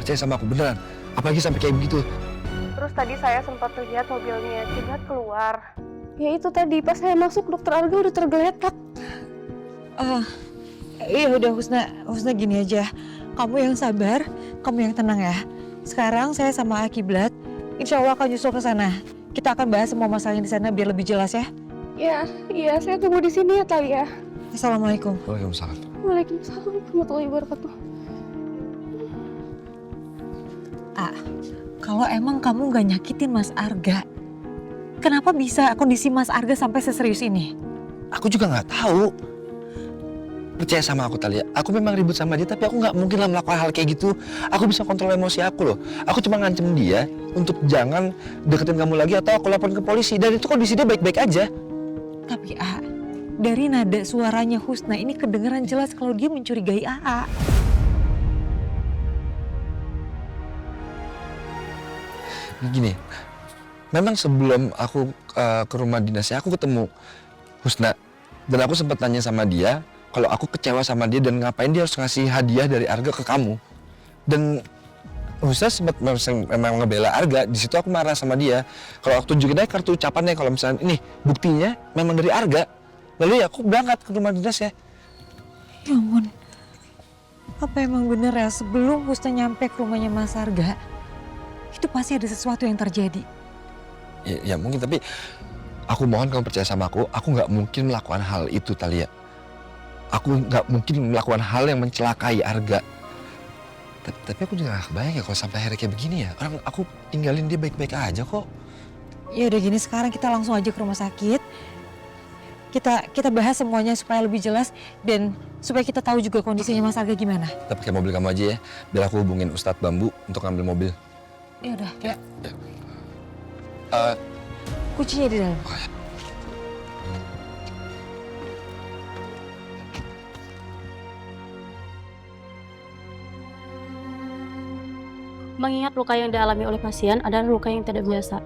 Percaya sama aku beneran. Apalagi sampai kayak begitu. Terus tadi saya sempat lihat mobilnya Kiblat keluar. Ya itu tadi pas saya masuk dokter Arga udah tergeletak. Iya udah Husna gini aja. Kamu yang sabar, kamu yang tenang ya. Sekarang saya sama Kiblat, insya Allah akan nyusul ke sana. Kita akan bahas semua masalahnya di sana biar lebih jelas ya. Iya saya tunggu di sini ya Talia. Assalamualaikum. Waalaikumsalam. Waalaikumsalam warahmatullahi wabarakatuh. Kalau emang kamu gak nyakitin Mas Arga, kenapa bisa kondisi Mas Arga sampai seserius ini? Aku juga nggak tahu. Percaya sama aku Talia. Aku memang ribut sama dia, tapi aku nggak mungkin lah melakukan hal kayak gitu. Aku bisa kontrol emosi aku loh. Aku cuma ngancem dia untuk jangan deketin kamu lagi atau aku laporin ke polisi. Dan itu kondisi dia baik-baik aja. Tapi dari nada suaranya Husna ini kedengeran jelas kalau dia mencurigai AA. Gini, memang sebelum aku ke rumah dinasnya aku ketemu Husna. Dan aku sempat tanya sama dia kalau aku kecewa sama dia dan ngapain dia harus ngasih hadiah dari Arga ke kamu. Dan Husna sempat memang ngebela Arga. Di situ aku marah sama dia. Kalau aku tunjukin aja kartu ucapannya kalau misalnya ini buktinya memang dari Arga. Lalu ya aku berangkat ke rumah dinasnya. Ya ampun, apa emang bener ya sebelum Husna nyampe ke rumahnya Mas Arga, itu pasti ada sesuatu yang terjadi. Ya mungkin, tapi aku mohon kamu percaya sama aku nggak mungkin melakukan hal itu Talia. Aku nggak mungkin melakukan hal yang mencelakai Arga. Tapi aku juga gak kebayang ya kalau sampai akhirnya kayak begini ya. Orang aku tinggalin dia baik-baik aja kok. Ya udah gini, sekarang kita langsung aja ke rumah sakit. Kita bahas semuanya supaya lebih jelas dan supaya kita tahu juga kondisinya Mas Arga gimana. Kita pakai mobil kamu aja ya, biar aku hubungin Ustadz Bambu untuk ngambil mobil. Ya udah, ya. Eh, Kuncinya di dalam. Mengingat luka yang dialami oleh pasien adalah luka yang tidak biasa.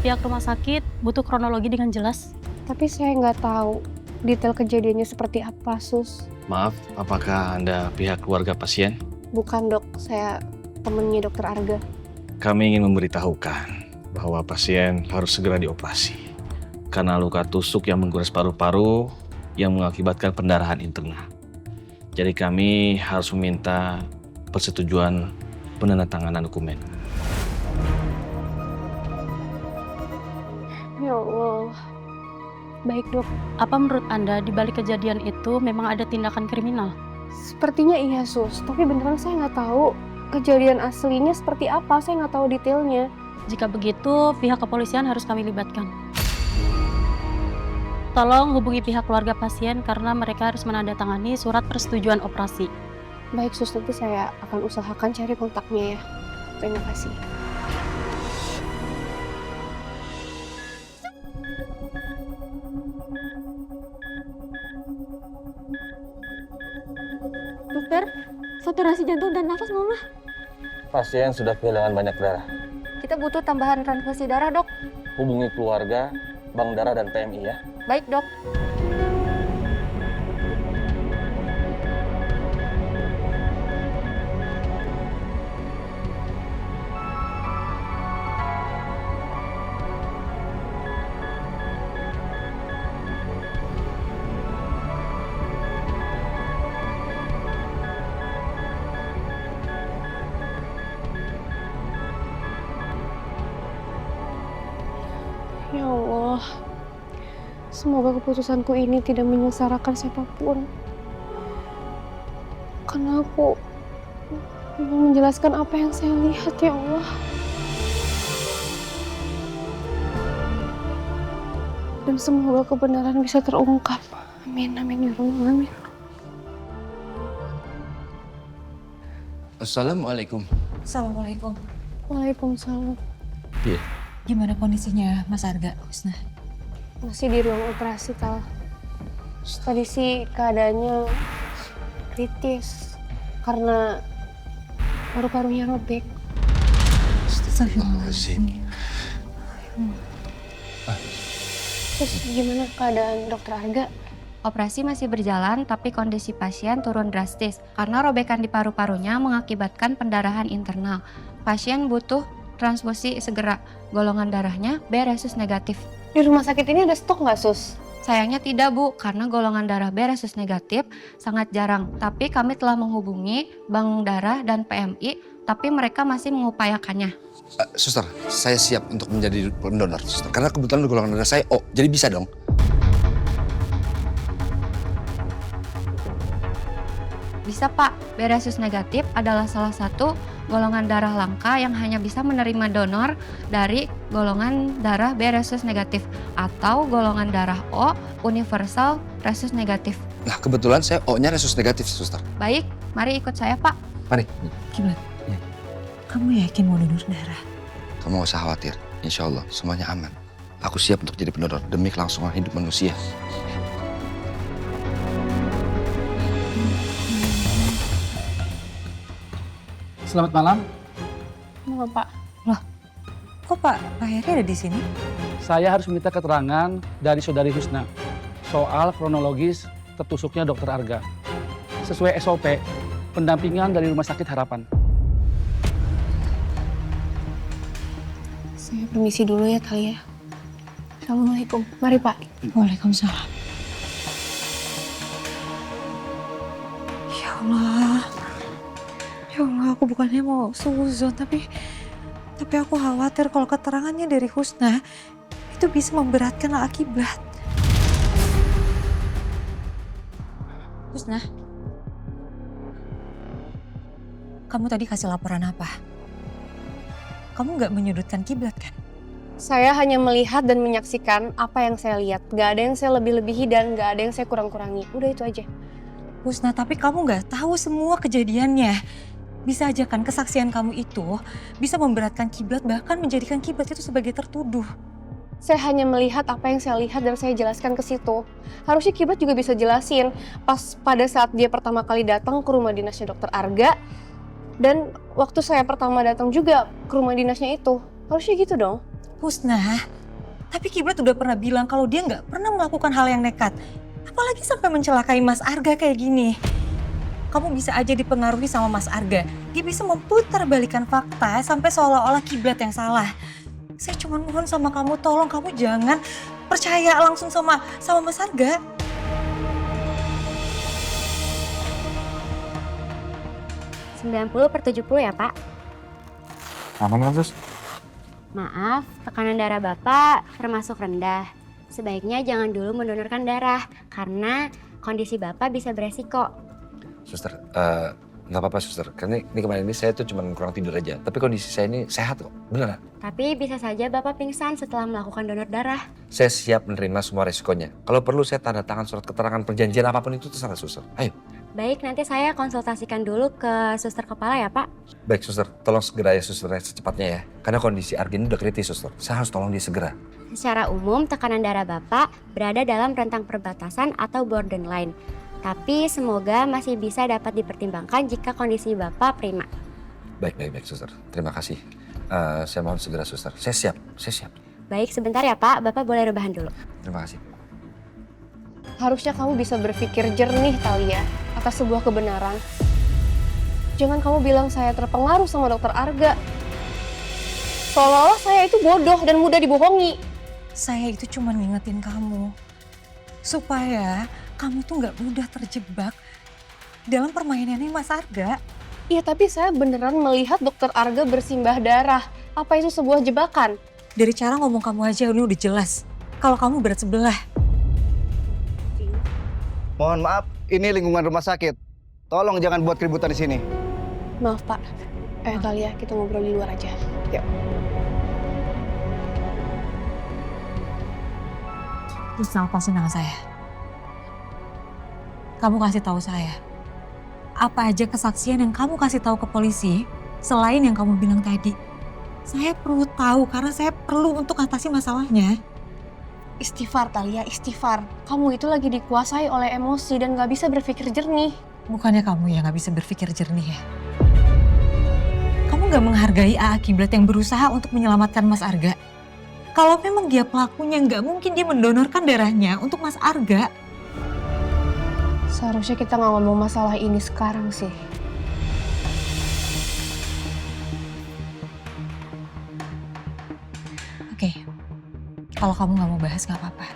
Pihak rumah sakit butuh kronologi dengan jelas. Tapi saya nggak tahu detail kejadiannya seperti apa, Sus. Maaf, apakah Anda pihak keluarga pasien? Bukan dok, saya temennya dokter Arga. Kami ingin memberitahukan bahwa pasien harus segera dioperasi karena luka tusuk yang menggores paru-paru yang mengakibatkan pendarahan internal. Jadi kami harus meminta persetujuan penandatanganan dokumen. Ya Allah. Baik dok, Apa menurut Anda di balik kejadian itu memang ada tindakan kriminal? sepertinya iya Sus. Tapi beneran saya nggak tahu kejadian aslinya seperti apa. Saya nggak tahu detailnya. Jika begitu, pihak kepolisian harus kami libatkan. Tolong hubungi pihak keluarga pasien karena mereka harus menandatangani surat persetujuan operasi. Baik Sus, nanti saya akan usahakan cari kontaknya ya. Terima kasih. Dokter, saturasi jantung dan nafas mama. Pasien sudah kehilangan banyak darah. Kita butuh tambahan transfusi darah, dok. Hubungi keluarga, bank darah, dan PMI ya. Baik, dok. Ya Allah. Semoga keputusanku ini tidak menyengsarakan siapapun. Karena aku mau menjelaskan apa yang saya lihat, ya Allah. Dan semoga kebenaran bisa terungkap. Amin, amin, ya Allah, amin. Assalamualaikum. Assalamualaikum. Waalaikumsalam. Iya. Gimana kondisinya Mas Arga, Husna? Masih di ruang operasi, Tal. Tadi sih keadaannya kritis. Karena paru-parunya robek. Astagfirullahaladzim. Terus gimana keadaan dokter Arga? Operasi masih berjalan, tapi kondisi pasien turun drastis karena robekan di paru-parunya mengakibatkan pendarahan internal. Pasien butuh transfusi segera. Golongan darahnya B resus negatif. Di rumah sakit ini ada stok nggak, Sus? Sayangnya tidak, Bu, karena golongan darah B resus negatif sangat jarang. Tapi kami telah menghubungi Bank Darah dan PMI, tapi mereka masih mengupayakannya. Suster, saya siap untuk menjadi pendonor, suster. Karena kebetulan golongan darah saya O, jadi bisa dong. Bisa, Pak. B resus negatif adalah salah satu golongan darah langka yang hanya bisa menerima donor dari golongan darah B resus negatif atau golongan darah O universal resus negatif. Nah, kebetulan saya O-nya resus negatif, suster. Baik, mari ikut saya, Pak. Mari. Kiblat, Ya. kamu yakin mau donor darah? Kamu gak usah khawatir. Insya Allah, semuanya aman. Aku siap untuk jadi pendonor demi kelangsungan hidup manusia. Selamat malam, Mau, Pak. Kok Pak Heri ada di sini? saya harus meminta keterangan dari Saudari Husna soal kronologis tertusuknya Dokter Arga. Sesuai SOP, pendampingan dari Rumah Sakit Harapan. Saya permisi dulu ya, Talia. Assalamualaikum. Mari, Pak. Waalaikumsalam. Ya Allah. Ya Allah, aku bukannya mau suzon, tapi aku khawatir kalau keterangannya dari Husna itu bisa memberatkan akibat. Husna, kamu tadi kasih laporan apa? Kamu nggak menyudutkan Kiblat kan? Saya hanya melihat dan menyaksikan apa yang saya lihat. Gak ada yang saya lebih-lebihi dan gak ada yang saya kurang-kurangi. Udah itu aja. Husna, tapi kamu nggak tahu semua kejadiannya. Bisa aja kan kesaksian kamu itu bisa memberatkan Kiblat, bahkan menjadikan Kiblat itu sebagai tertuduh. Saya hanya melihat apa yang saya lihat dan saya jelaskan ke situ. Harusnya Kiblat juga bisa jelasin pas pada saat dia pertama kali datang ke rumah dinasnya Dokter Arga. Dan waktu saya pertama datang juga ke rumah dinasnya itu. Harusnya gitu dong. Husna, tapi Kiblat udah pernah bilang kalau dia nggak pernah melakukan hal yang nekat. Apalagi sampai mencelakai Mas Arga kayak gini. Kamu bisa aja dipengaruhi sama Mas Arga. Dia bisa memutarbalikkan fakta sampai seolah-olah Kiblat yang salah. Saya cuma mohon sama kamu, tolong kamu jangan percaya langsung sama Mas Arga. (90/70) ya, Pak. Aman kan, Sus? Maaf, tekanan darah Bapak termasuk rendah. Sebaiknya jangan dulu mendonorkan darah karena kondisi Bapak bisa beresiko. Suster, nggak apa-apa, suster. Karena ini kemarin ini saya tuh cuma kurang tidur aja. Tapi kondisi saya ini sehat kok, beneran. Tapi bisa saja Bapak pingsan setelah melakukan donor darah. Saya siap menerima semua resikonya. Kalau perlu saya tanda tangan surat keterangan perjanjian apapun itu terserah, suster. Ayo. Baik, nanti saya konsultasikan dulu ke suster kepala ya, Pak. Baik, suster. Tolong segera ya, suster, secepatnya ya. Karena kondisi Argen udah kritis, suster. Saya harus tolong dia segera. Secara umum, tekanan darah Bapak berada dalam rentang perbatasan atau borderline. Tapi semoga masih bisa dapat dipertimbangkan jika kondisi Bapak prima. Baik, suster. Terima kasih. Saya mohon segera, suster. Saya siap. Baik, sebentar ya, Pak. Bapak boleh rebahan dulu. Terima kasih. Harusnya kamu bisa berpikir jernih, Talia, atas sebuah kebenaran. Jangan kamu bilang saya terpengaruh sama Dokter Arga. Seolah-olah saya itu bodoh dan mudah dibohongi. Saya itu cuma ngingetin kamu. Supaya kamu tuh nggak mudah terjebak dalam permainannya Mas Arga. Iya, tapi saya beneran melihat Dokter Arga bersimbah darah. Apa itu sebuah jebakan? Dari cara ngomong kamu aja ini udah jelas. Kalau kamu berat sebelah. Mohon maaf, ini lingkungan rumah sakit. Tolong jangan buat keributan di sini. Maaf, Pak. Talia, kita ngobrol di luar aja. Yuk. Bisa lepasin tangan saya. Kamu kasih tahu saya. Apa aja kesaksian yang kamu kasih tahu ke polisi selain yang kamu bilang tadi. Saya perlu tahu karena saya perlu untuk atasi masalahnya. Istighfar, Talia, istighfar. Kamu itu lagi dikuasai oleh emosi dan gak bisa berpikir jernih. Bukannya kamu yang gak bisa berpikir jernih ya? Kamu gak menghargai AA Kiblat yang berusaha untuk menyelamatkan Mas Arga. Kalau memang dia pelakunya, gak mungkin dia mendonorkan darahnya untuk Mas Arga. Seharusnya kita nggak ngomong masalah ini sekarang sih. Oke, kalau kamu nggak mau bahas nggak apa-apa.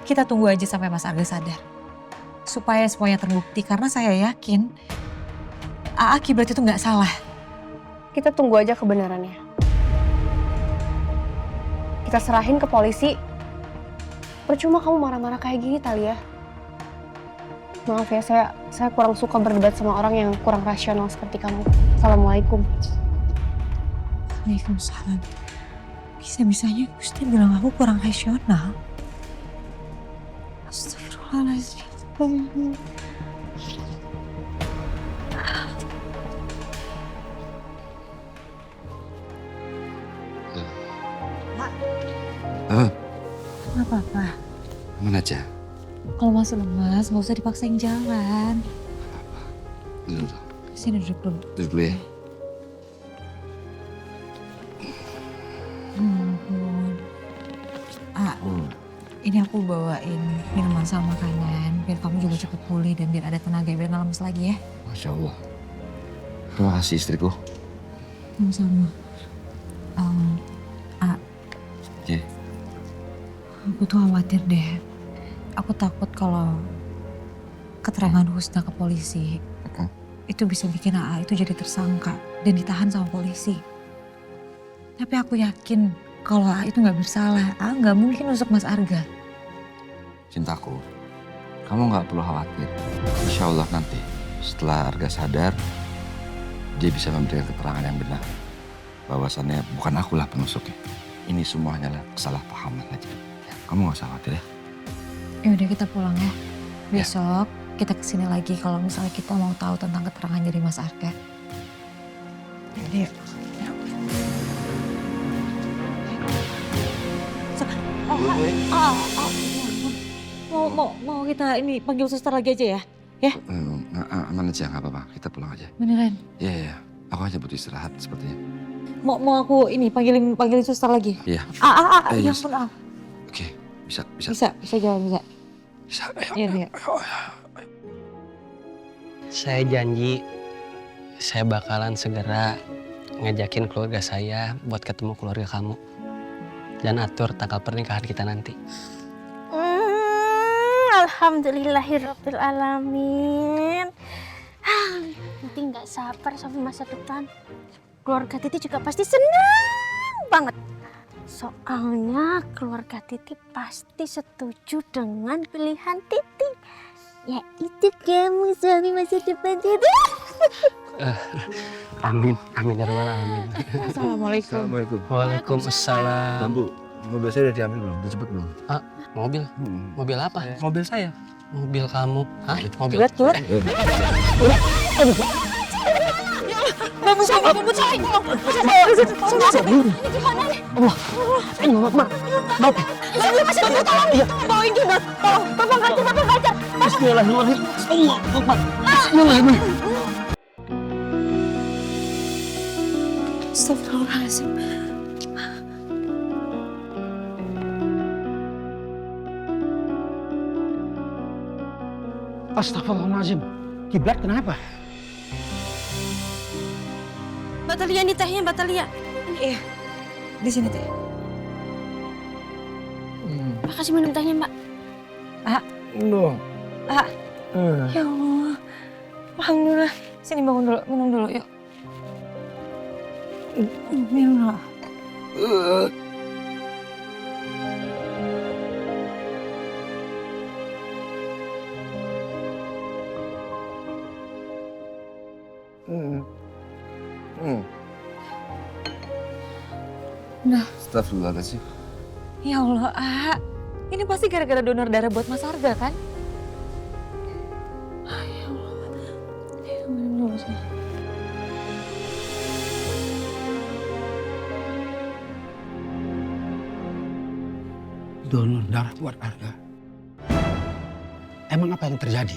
Kita tunggu aja sampai Mas Arga sadar. Supaya semuanya terbukti, karena saya yakin AA Kiblat itu nggak salah. Kita tunggu aja kebenarannya. Kita serahin ke polisi. Percuma kamu marah-marah kayak gini, Talia. Maaf ya, saya kurang suka berdebat sama orang yang kurang rasional seperti kamu. Assalamualaikum. Waalaikumsalam. Bisa-bisanya Gusti bilang aku kurang rasional. Astagfirullahaladzim. Nggak apa-apa. Mana aja? Kalau masih lemas, nggak usah dipaksain jalan. Duduk. Sini duduk dulu. Duduk dulu ya. Ampun. Ini aku bawain minuman sama makanan biar kamu juga cepet pulih dan biar ada tenaga biar nggak lemes lagi ya. Masya Allah. Terima kasih istriku. Sama-sama. Oke. Aku tuh khawatir deh. Aku takut kalau keterangan Husna ke polisi itu bisa bikin AA itu jadi tersangka dan ditahan sama polisi. Tapi aku yakin kalau AA itu nggak bersalah. AA nggak mungkin nusuk Mas Arga. Cintaku, kamu nggak perlu khawatir. Insya Allah nanti setelah Arga sadar, dia bisa memberikan keterangan yang benar. Bahwasannya bukan akulah penusuknya. Ini semua hanyalah kesalahpahaman aja. Ya, kamu nggak usah khawatir ya. Ya udah kita pulang ya. Besok kita kesini lagi kalau misalnya kita mau tahu tentang keterangan dari Mas Arga. Yaudah yuk. Mau kita ini panggil suster lagi aja ya? Ya? Aman aja, nggak apa-apa. Kita pulang aja. Beneran? Iya. Aku hanya butuh istirahat sepertinya. Mau aku ini panggilin suster lagi? Iya. Ya ampun Oke, bisa. Bisa jalan bisa. Bisa. Iya. Saya janji, saya bakalan segera ngajakin keluarga saya buat ketemu keluarga kamu. Dan atur tanggal pernikahan kita nanti. Alhamdulillahirrabbilalamin. Nanti nggak sabar sama masa depan. Keluarga Titi juga pasti senang banget. Soalnya keluarga Titi pasti setuju dengan pilihan Titi. Yaitu kamu suami masa depan Titi. Amin ya rabbal alamin. Assalamualaikum. Waalaikumsalam. Bu, mobil saya udah diambil belum? Udah cepet belum? Mobil? Mobil apa? Mobil saya. Mobil kamu? Hah? Mobil? Keluar. Astagfirullahaladzim. Astagfirullahaladzim. Kiblat kenapa? Mbak Talia nih tehnya, Mbak Talia. Iya. Di sini teh. Makasih minum tehnya, Mbak. No. Ya Allah. Alhamdulillah. Sini bangun dulu, minum dulu yuk. Minum dulu. Nah. Astagfirullahaladzim. Ya Allah, ini pasti gara-gara donor darah buat Mas Arga kan? Ya Allah. Minum dulu sih. Donor darah buat Arga. Emang apa yang terjadi?